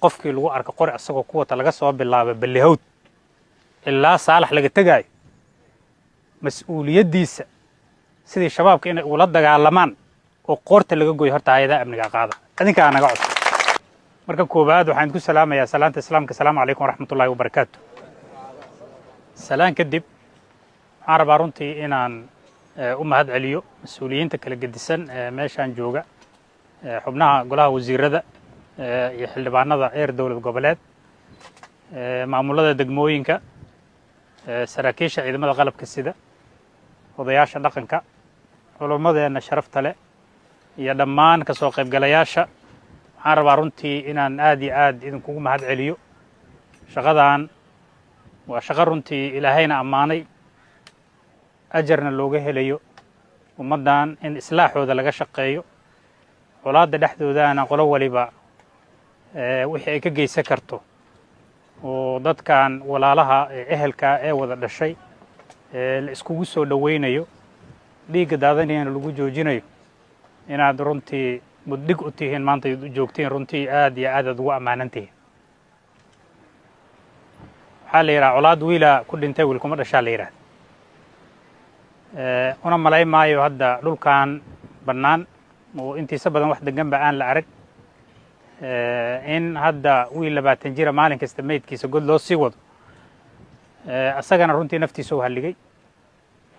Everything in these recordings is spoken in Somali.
qofkii lagu arko qori asagoo kuwata laga soo bilaabo ballihowd ilaa saalax laga tegaayo mas'uuliyaddiisa sidii shabaabka inay ula dagaalamaan oo qoorta laga gooyo horta hay'adaha amniga qaada adinkaa naga codsan marka koobaad waxaan ku salaamayaa salaanta islaamka assalaamu calaykum waraxmatullaahi wabarakaatu salaan kadib waxaan rabaa runtii inaan u mahad celiyo mas-uuliyiinta kala gedisan meeshaan jooga xubnaha golaha wasiirada iyo xildhibaanada reer dowlad goboleed maamulada degmooyinka saraakiisha ciidamada qalabka sida odayaasha dhaqanka culummadeena sharafta leh iyo dhammaan ka soo qaybgalayaasha waxaan rabaa runtii inaan aad iyo aad idinkugu mahad celiyo shaqadan waa shaqo runtii ilaahayna ammaanay ajarna looga helayo ummaddan in islaaxooda laga shaqeeyo colaadda dhexdoodana qolo waliba wixii ay ka geysan karto oo dadkan walaalaha ehelka ee wada dhashay la iskugu soo dhowaynayo dhiigga daadanayana lagu joojinayo inaad runtii muddig u tihiin maanta u joogtiin runtii aad iyo aad aad ugu ammaanan tihiin waxaa la yidhaha colaad wiila ku dhintay wiilkuma dhashaa la yidhahda una malay maayo hadda dhulkan bannaan oo intiisa badan wax degan ba aan la arag in hadda wiil 20 jira maalin kasta meydkiisa god loo sii wado asagana runtii naftiisa u halligay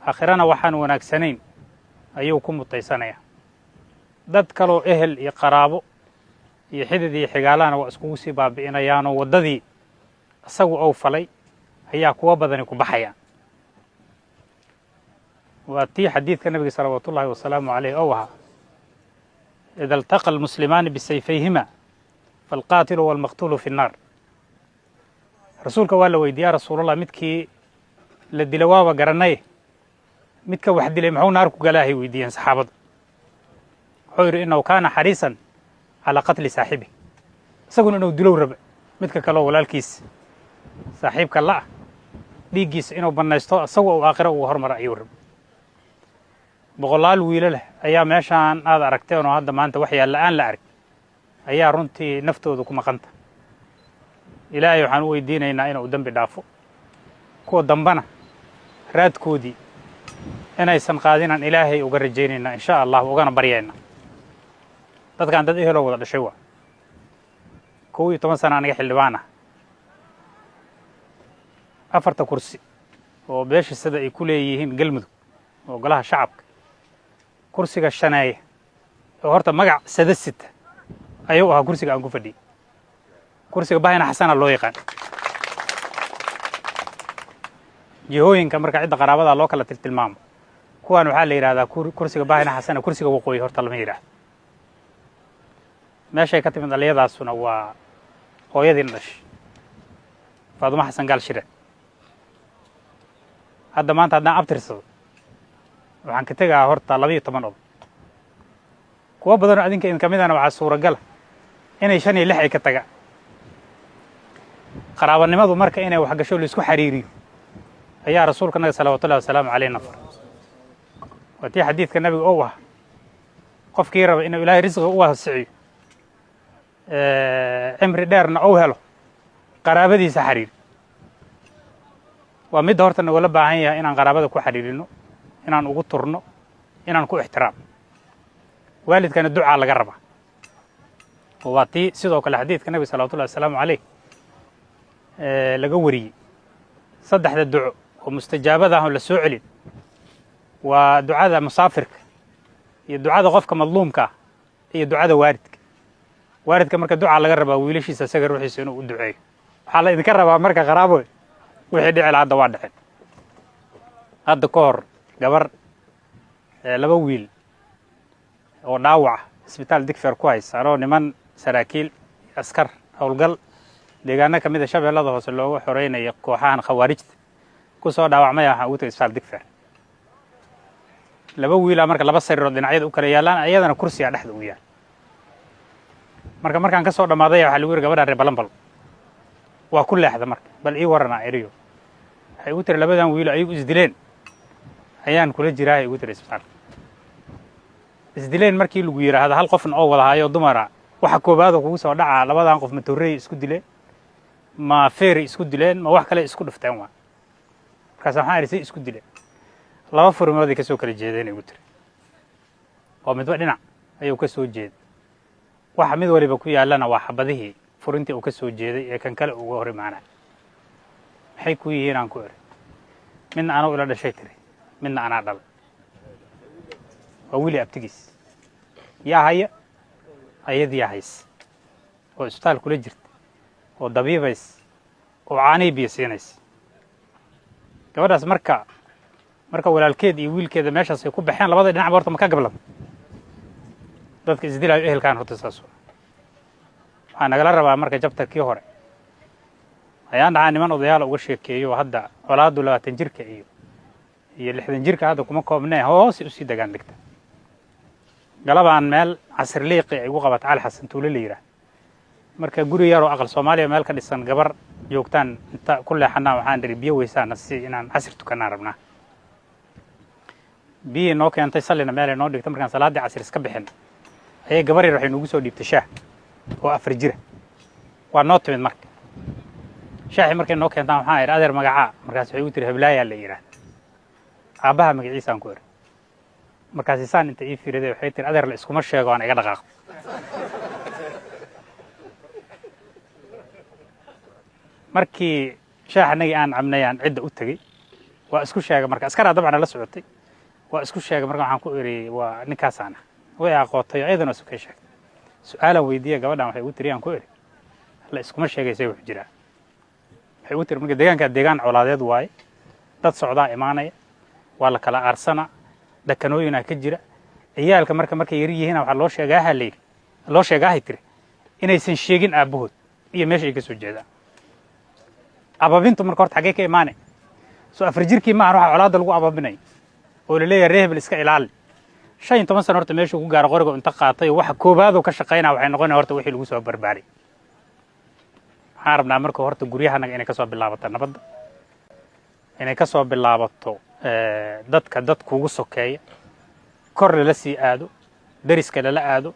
aakhirana waxaan wanaagsanayn ayuu ku mutaysanaya dad kaloo ehel iyo qaraabo iyo xidid iyo xigaalana waa iskugu sii baabi'inayaanoo waddadii isagu ou falay ayaa kuwa badani ku baxayaan waa tii xadiidka nabiga salawaatullaahi wasalaamu calayh ou ahaa ida altaqa almuslimaani bisayfayhima falqaatilu walmaqtuulu fi nnaar rasuulka waa la weydiiye ya rasuulallah midkii la dila waaba garanaye midka wax dilay muxuu naar ku galaahay weydiiyeen saxaabadu wuxuu yidhi innahu kaana xariisan calaa qatli saaxibi isaguna inuu dilow raba midka kaleo walaalkiisa saaxiibka la'ah dhiiggiisa inuu bannaysto isagu uu aakhiro uga hormara ayuu raba boqolaal wiilo leh ayaa meeshaan aad aragteen oo hadda maanta wax yaalla aan la arag ayaa runtii naftooda ku maqanta ilaahay waxaan u weydiinaynaa inuu dembi dhaafo kuwa dambana raadkoodii inaysan qaadinaan ilaahay uga rajaynaynaa insha allah ugana baryaynaa dadkan dad eheloo wada dhashay waa 11 sana aniga xildhibaan ah 4 kursi oo beesha sida ay ku leeyihiin galmudug oo golaha shacabka kursiga shaneeye oo horta magac sada sita ayuu ahaa kursiga aan ku fadhiyey kursiga bahina xasana loo yaqaan jihooyinka marka cidda qaraabada loo kala tilmaamo kuwan waxaa la yidhahdaa kursiga bahina xasana kursiga waqooyi horta lama yidhaahdo meeshay ka timid dhaliyadaasuna waa hooyadiina dhashay faadumo xasan gaal shire hadda maanta haddaan abtirsado waxaan ka tegaa horta 12 oday kuwa badanoo adinka idin ka midana waxaa suuragala inay 5 iyo 6 ay ka tagaan qaraabanimadu marka inay wax gasho la isku xariiriyo ayaa rasuulka naga salawaatullaahi wasalaamu calayhi nafar waa tii xadiidka nabiga oo ah qofkii raba inuu ilaahay risqiga u waasiciyo cimri dheerna ou helo qaraabadiisa xariir waa midda horta nagoola baahan yahay inaan qaraabada ku xariirino inaan ugu turno inaan ku ixtiraam waalidkana ducaa laga rabaa waa tii sidoo kale xadiidka nabiga salawaatullahi wasalaamu calayh laga wariyey 3 duco oo mustajaabada ah oo la soo celin waa ducada musaafirka iyo ducada qofka madluumka ah iyo ducada waalidka marka ducaa laga rabaa wiilashiisa isaga ruuxiisa inuu u duceeyo waxaa la idinka rabaa marka qaraabo wixii dhici lahaa hadda waa dhaceen hadda ka hor gabar 2 wiil oo dhaawac isbitaal digfeer ku haysa anoo niman saraakiil askar howlgal deegaano ka mid a shabeellada hoose looga xoreynaya kooxahan khawaarijta ku soo dhaawacmay waxaan ugu tagay isbitaal digfeer 2 wiilaa marka 2 sariirood dhinacyada u kala yaalaan ayadana kursiga dhexda u yaal markaan ka soo dhammaaday waxaa lagu yidhi gabadha reer balanbal waa ku leexda marka bal ii warranaa eriyo waxay ugu tiri 2dan wiilo ayagu isdileen ayaan kula jiraa ay ugu tiri isbitaalka isdileen markii lagu yidhaahdo hal qofna oo wada hayo dumara waxa koobaad oo kugu soo dhaca labadan qof ma torrey isku dileen ma feeri isku dileen ma wax kale isku dhifteen waa markaas waxaan arisay isku dileen laba furmood ay ka soo kala jeedeen igu tiri oo midba dhinac ayuu ka soo jeeday waxa mid waliba ku yaalana waa xabadihii furintii uu ka soo jeeday ee kan kale uga hor imaanay maxay ku yihiin aan ku eri midna anuu ila dhashay tiri midna anaa dhalay waa wili abtigiis yaa haya ayadii hays oo isbitaal kula jirta oo dabiibays oo caanay biyo siinaysa gabadhaas marka walaalkeed iyo wiilkeeda meeshaas ay ku baxeen labada dhinac horta ma ka gablan dadka isdilaayo ehelkaan horta saas waxaa nagala rabaa marka jabtarkii hore ayaan dhahaa niman odayaal uga sheekeeyo hadda colaadu 20 jirka iyo 60 jirka hadda kuma koobnee hoos u sii dagaan dhigta galabaan meel casir liiqi ay ugu qabat Cali Xasan Tuule la yiraahdo marka guri yar oo aqal Soomaaliya meel ka dhisan gabar joogtaan inta ku leexanaa waxaan dhiri biyo weysaan si inaan casir tukanaa rabnaa biyo noo keentay salina meel noo dhigtay markaan salaadii casir iska bixin ayay gabar yar waxay nagu soo dhiibtay shaah oo 4 jira waa noo timid marka shaahi markay noo keentaan waxaan idhi adeer magaca markaas waxay u tiri Hablaaya la yiraahdo aabaha magaciisa aan ku eri markaas isaan inta ii fiiriday waxay tiri adeer la iskuma sheego aan iga dhaqaaqo markii shaaxnagi aan cabnay aan cidda u tagay waa isku sheegay marka askara dabcan la socotay waa isku sheegay marka waxaan ku iri waa ninkaasana way aqootay ayadana isku sheegay su'aalan weydiiyay gabadhan waxay u tiri aan ku iri la iskuma sheegaysay wax jira waxay u tiri marka deegaan colaadeed waay dad socdaa imaanaya waa la kala aarsana dakanooyina ka jira ciyaalka markay yar yihiin waxa loo sheegaa tiri inaysan sheegin aabahood iyo meesha ay ka soo jeedaan ababintu marka horta xagee ka imaanay soo 4 jirkii ma waxa colaada lagu ababinay oo la leeyahay reebel iska ilaali 15 sano horta meesha ku gaar qoriga inta qaatay waxa koobaad oo ka shaqeynaa waxay noqonay horta wixii lagu soo barbaaray waxaan rabnaa marka horta guryahanaga inay ka soo bilaabato nabadda inay ka soo bilaabato dadka kuugu sokeeya kor la sii aado dariska la aado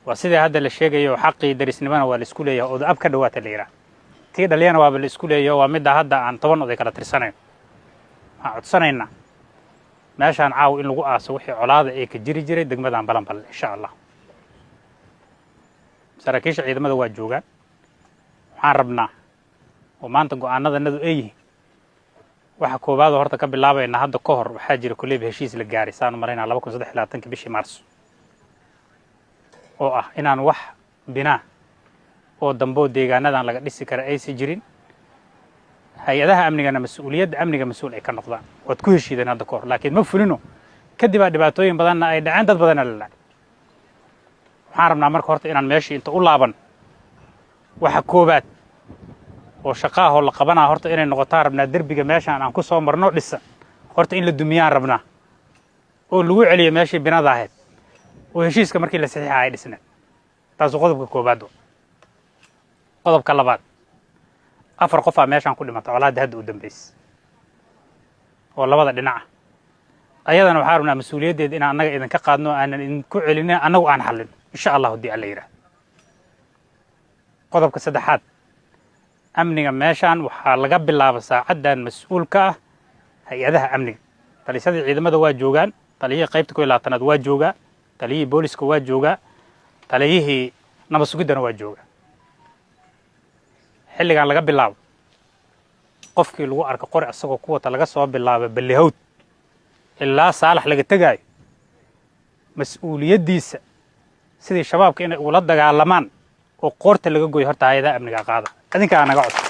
waa sidii hadda la sheegayo xaqii darisnimana waa la isku leeyahay oo ab ka dhawaata la yiraahdo tii dhaliyana waa la isku leeyahay waa mid hadda aan 10 oday kala tirsanayno waxaan codsanayna meeshaan caaw in lagu aaso wixii colaada ay ka jiri jiray degmadan Balanbal insha Allah saraakiisha ciidamada waa joogaan waxaan rabnaa oo maanta go'aanadanadu ay yihiin waxa koobaad horta ka bilaabayna hadda ka hor waxaa jira kulleeb heshiis la gaaray saan mareynaa 2023 bishii Maarso oo ah inaan wax binaa oo dambo deegaanadan laga dhisi kara ay si jirin hay'adaha amnigana mas'uuliyadda amniga mas'uul ay ka noqdaan wad ku heshiideen hadda ka hor laakiin ma fulino kadib dhibaatooyin badanna ay dhaceen dad badan la laa waxaan rabnaa marka horta inaan meeshii inta u laaban waxa koobaad oo shaqaha la qabanaa horta inay noqotaan rabnaa derbiga meeshaan aan ku soo marno dhisa horta in la dumiyaan rabnaa oo lagu celiyo meeshii binada ahayd oo heshiiska markii la saxiixay dhisnaa taas qodobka koobaad qodobka labaad 4 qof meeshaan ku dhimatay colaad hadda u dambeys oo labada dhinac ayadana waxaan rabnaa mas'uuliyaddeeda in anaga idin ka qaadno aanan idin ku celinay anagu aan xalin insha Allah hadii alla yiraahdo qodobka saddexaad amniga meeshaan waxaa laga bilaabaa saacadan mas'uulka ah hay'adaha amniga talisadii ciidamada waa joogaan taliyihii qaybta 12aad waa joogaa taliyihii booliska waa joogaa taliyihii nabad sugidana waa joogaa xilligan laga bilaabo qofkii lagu arko qori asagoo ku wata laga soo bilaabo balihawd ilaa saalax laga tagayo mas'uuliyadiisa sidii shabaabka inay ula dagaalamaan oo qoorta laga gooyo horta hay'adaha amniga qaada adinka naga cod